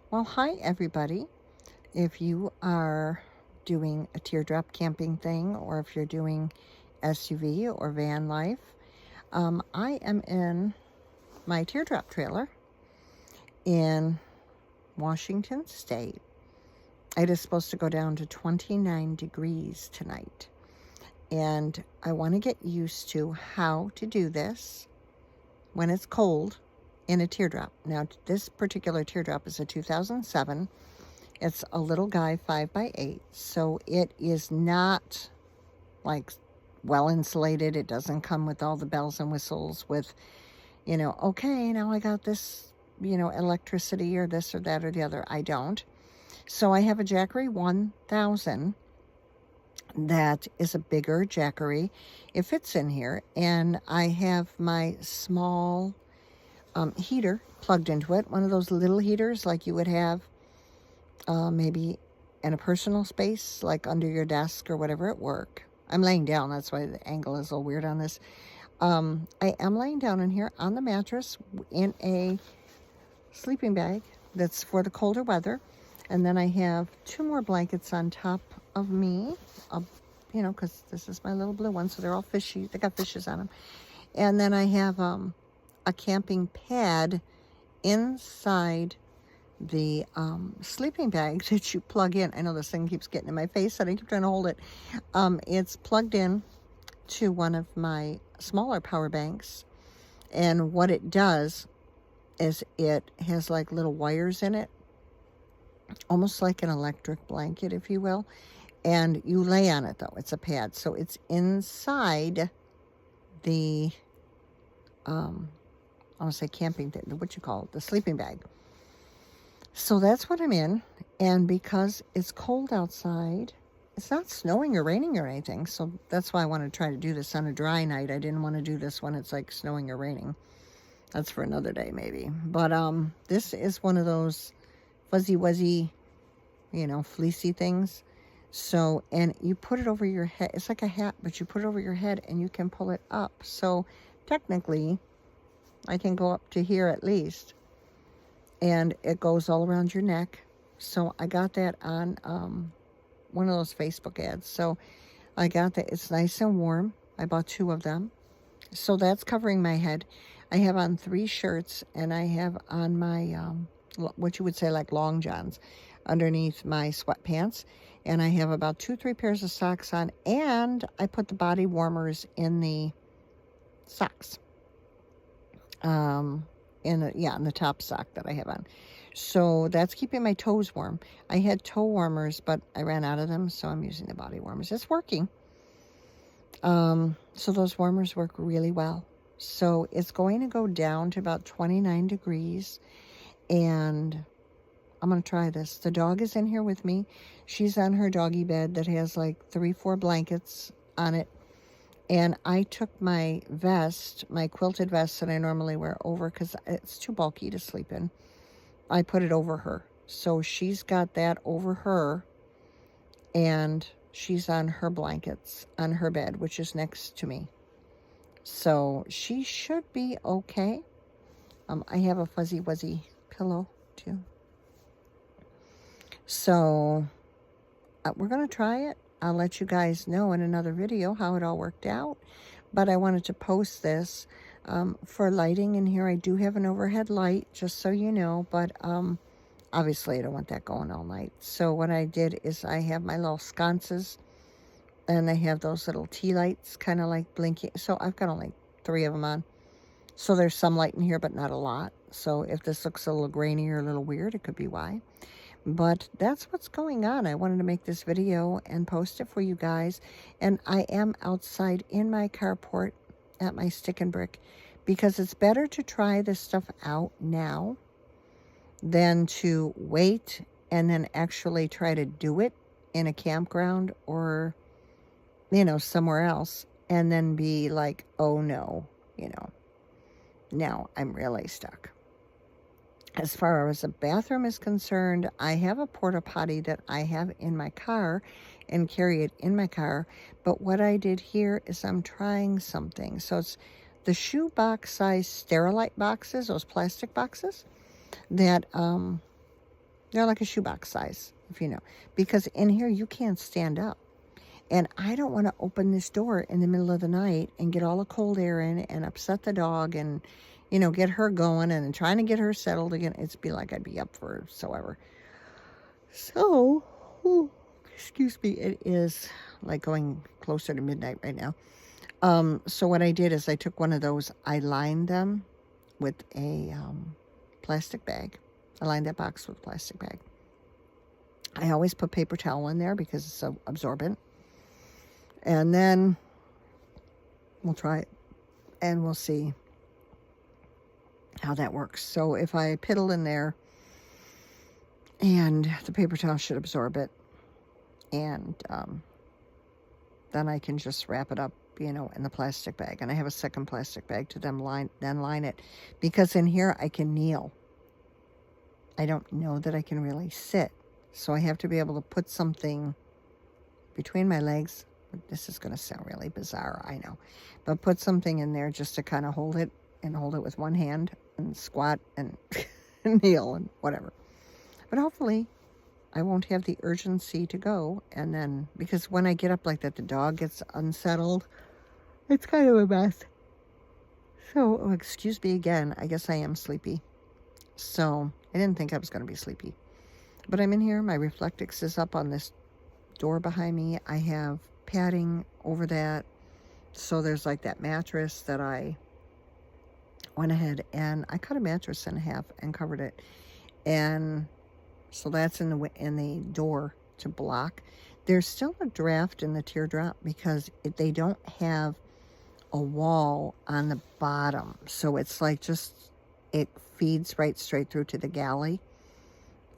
Well, hi everybody. If you are doing a teardrop camping thing, or if you're doing SUV or van life, I am in my teardrop trailer in Washington State. It is supposed to go down to 29 degrees tonight. And I want to get used to how to do this when it's cold in a teardrop. Now, this particular teardrop is a 2007. It's a little guy 5x8, so it is not like well insulated. It doesn't come with all the bells and whistles with, okay, now I got this, electricity or this or that or the other. I don't. So I have a Jackery 1000 that is a bigger Jackery. It fits in here, and I have my small heater plugged into it, one of those little heaters like you would have maybe in a personal space, like under your desk or whatever at work. I'm laying down, that's why the angle is a little weird on this. I am laying down in here on the mattress in a sleeping bag that's for the colder weather. And then I have two more blankets on top of me, because this is my little blue one, so they're all fishy. They got fishes on them. And then I have a camping pad inside the sleeping bag that you plug in. I know this thing keeps getting in my face and I keep trying to hold it. It's plugged in to one of my smaller power banks, and what it does is it has like little wires in it, almost like an electric blanket, if you will, and you lay on it though. It's a pad, so it's inside the I want to say camping, what you call it, the sleeping bag. So that's what I'm in, and because it's cold outside, it's not snowing or raining or anything, so that's why I want to try to do this on a dry night. I didn't want to do this when it's like snowing or raining. That's for another day maybe. But this is one of those fuzzy wuzzy, fleecy things. So, and you put it over your head. It's like a hat, but you put it over your head and you can pull it up. So technically, I can go up to here at least. And it goes all around your neck. So I got that on one of those Facebook ads. So I got that. It's nice and warm. I bought two of them. So that's covering my head. I have on 3 shirts, and I have on my, what you would say like long johns underneath my sweatpants. And I have about 2-3 pairs of socks on, and I put the body warmers in the socks. In the top sock that I have on. So that's keeping my toes warm. I had toe warmers, but I ran out of them, so I'm using the body warmers. It's working. So those warmers work really well. So it's going to go down to about 29 degrees, and I'm going to try this. The dog is in here with me. She's on her doggy bed that has like 3-4 blankets on it. And I took my vest, my quilted vest that I normally wear over, because it's too bulky to sleep in. I put it over her. So she's got that over her, and she's on her blankets on her bed, which is next to me. So she should be okay. I have a fuzzy wuzzy pillow too. So we're going to try it. I'll let you guys know in another video how it all worked out. But I wanted to post this for lighting in here. I do have an overhead light, just so you know. But obviously I don't want that going all night. So what I did is I have my little sconces. And I have those little tea lights kind of like blinking. So I've got only 3 of them on. So there's some light in here, but not a lot. So if this looks a little grainy or a little weird, it could be why. But that's what's going on. I wanted to make this video and post it for you guys. And I am outside in my carport at my stick and brick, because it's better to try this stuff out now than to wait and then actually try to do it in a campground or, somewhere else, and then be like, oh no, now I'm really stuck. As far as a bathroom is concerned, I have a porta potty that I have in my car and carry it in my car. But what I did here is I'm trying something. So it's the shoe box size Sterilite boxes, those plastic boxes that They're like a shoebox size, if you know. Because in here, you can't stand up. And I don't want to open this door in the middle of the night and get all the cold air in and upset the dog and, get her going and then trying to get her settled again. It'd be like I'd be up for so ever. So, excuse me, it is like going closer to midnight right now. So what I did is I took one of those, I lined them with a plastic bag. I lined that box with a plastic bag. I always put paper towel in there because it's so absorbent. And then we'll try it and we'll see how that works. So if I piddle in there, and the paper towel should absorb it, and then I can just wrap it up, in the plastic bag. And I have a second plastic bag to then line it, because in here I can kneel. I don't know that I can really sit, so I have to be able to put something between my legs. This is going to sound really bizarre, I know, but put something in there just to kind of hold it, and hold it with one hand and squat and kneel and whatever. But hopefully I won't have the urgency to go. And then, because when I get up like that, the dog gets unsettled. It's kind of a mess. So, excuse me again. I guess I am sleepy. So, I didn't think I was going to be sleepy. But I'm in here. My Reflectix is up on this door behind me. I have padding over that. So, there's like that mattress that I went ahead and I cut a mattress in half and covered it. And so that's in the door to block. There's still a draft in the teardrop because they don't have a wall on the bottom. So it's like it feeds right straight through to the galley.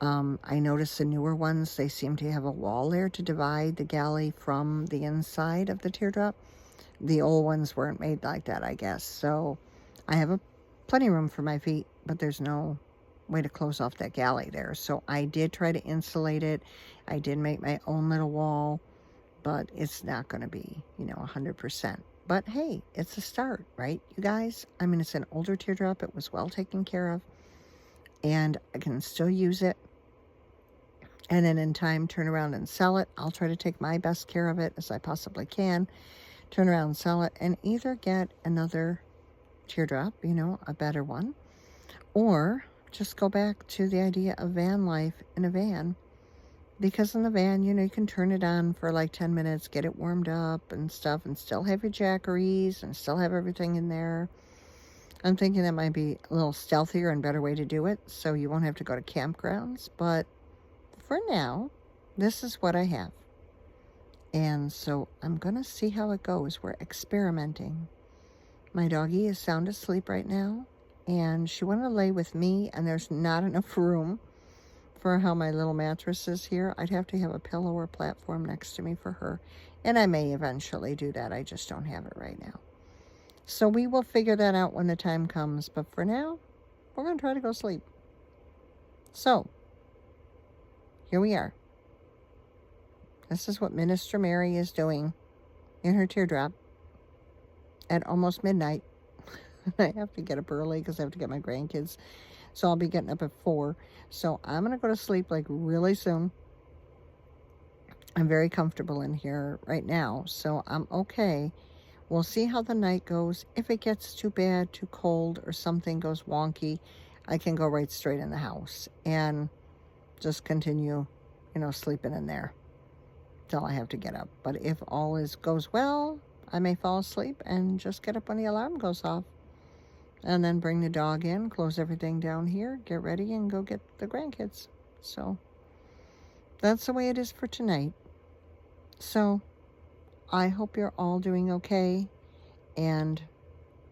I noticed the newer ones, they seem to have a wall there to divide the galley from the inside of the teardrop. The old ones weren't made like that, I guess. So I have plenty of room for my feet, but there's no way to close off that galley there. So I did try to insulate it. I did make my own little wall, but it's not going to be, 100%. But hey, it's a start, right, you guys? I mean, it's an older teardrop. It was well taken care of, and I can still use it. And then in time, turn around and sell it. I'll try to take my best care of it as I possibly can. Turn around and sell it, and either get another teardrop, a better one, or just go back to the idea of van life in a van. Because in the van, you can turn it on for like 10 minutes, get it warmed up and stuff, and still have your jackeries and still have everything in there. I'm thinking that might be a little stealthier and better way to do it, so you won't have to go to campgrounds. But for now, this is what I have. And so I'm going to see how it goes. We're experimenting. My doggie is sound asleep right now, and she wanted to lay with me, and there's not enough room for how my little mattress is here. I'd have to have a pillow or platform next to me for her, and I may eventually do that. I just don't have it right now. So we will figure that out when the time comes, but for now, we're going to try to go sleep. So, here we are. This is what Minister Mary is doing in her teardrop at almost midnight. I have to get up early because I have to get my grandkids. So I'll be getting up at 4. So I'm going to go to sleep like really soon. I'm very comfortable in here right now, so I'm okay. We'll see how the night goes. If it gets too bad, too cold, or something goes wonky, I can go right straight in the house and just continue, sleeping in there till I have to get up. But if all goes well, I may fall asleep and just get up when the alarm goes off. And then bring the dog in, close everything down here, get ready, and go get the grandkids. So that's the way it is for tonight. So I hope you're all doing okay. And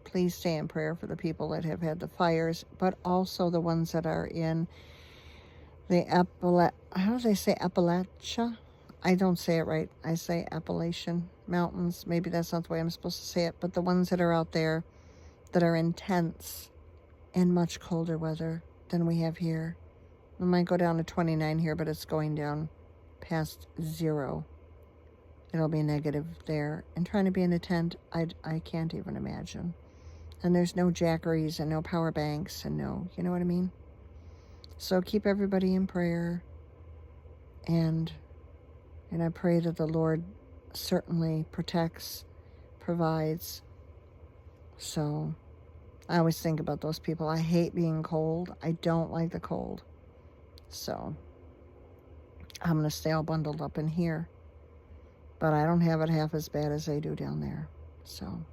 please stay in prayer for the people that have had the fires, but also the ones that are in the how do they say Appalachia? I don't say it right. I say Appalachian Mountains. Maybe that's not the way I'm supposed to say it, but the ones that are out there that are intense and much colder weather than we have here. It might go down to 29 here, but it's going down past 0. It'll be negative there. And trying to be in a tent, I can't even imagine. And there's no jackeries and no power banks and no, you know what I mean? So keep everybody in prayer, and I pray that the Lord certainly protects, provides. So I always think about those people. I hate being cold. I don't like the cold. So I'm going to stay all bundled up in here. But I don't have it half as bad as they do down there. So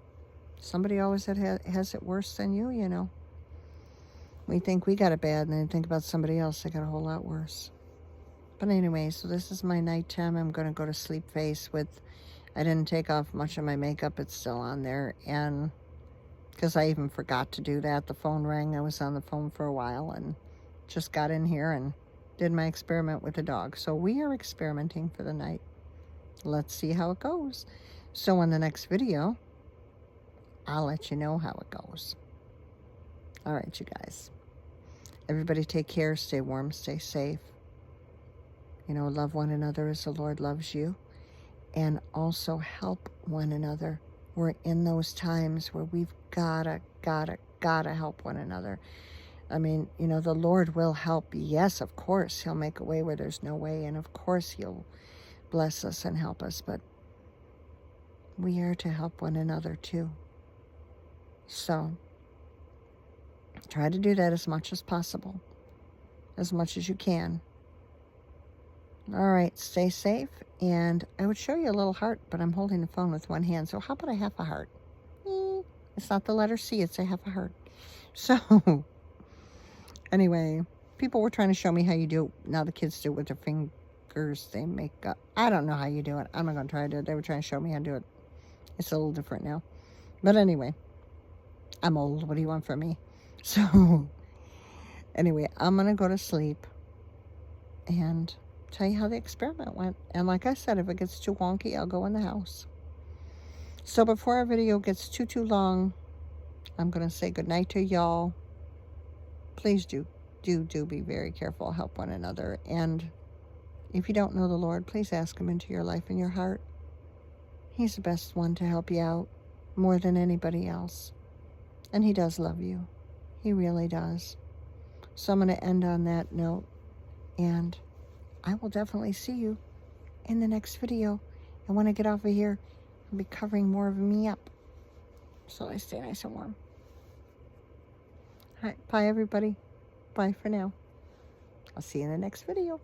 somebody always has it worse than you, you know. We think we got it bad, and then think about somebody else that got a whole lot worse. But anyway, so this is my nighttime. I'm going to go to sleep face with, I didn't take off much of my makeup. It's still on there. And because I even forgot to do that. The phone rang. I was on the phone for a while and just got in here and did my experiment with the dog. So we are experimenting for the night. Let's see how it goes. So in the next video, I'll let you know how it goes. All right, you guys. Everybody take care. Stay warm. Stay safe. You know, love one another as the Lord loves you. And also help one another. We're in those times where we've gotta help one another. I mean, you know, the Lord will help. Yes, of course, He'll make a way where there's no way. And of course, He'll bless us and help us. But we are to help one another too. So try to do that as much as possible. As much as you can. All right, stay safe. And I would show you a little heart, but I'm holding the phone with one hand. So how about a half a heart? It's not the letter C, it's a half a heart. So anyway, people were trying to show me how you do it. Now the kids do it with their fingers. They make up. I don't know how you do it. I'm not going to try to do it. They were trying to show me how to do it. It's a little different now. But anyway, I'm old. What do you want from me? So anyway, I'm going to go to sleep and tell you how the experiment went. And like I said, if it gets too wonky, I'll go in the house. So before our video gets too long, I'm going to say goodnight to y'all. Please do be very careful. Help one another. And if you don't know the Lord, please ask Him into your life and your heart. He's the best one to help you out more than anybody else. And He does love you. He really does. So I'm going to end on that note. And I will definitely see you in the next video. And when I get off of here, I'll be covering more of me up, so I stay nice and warm. All right, bye everybody. Bye for now. I'll see you in the next video.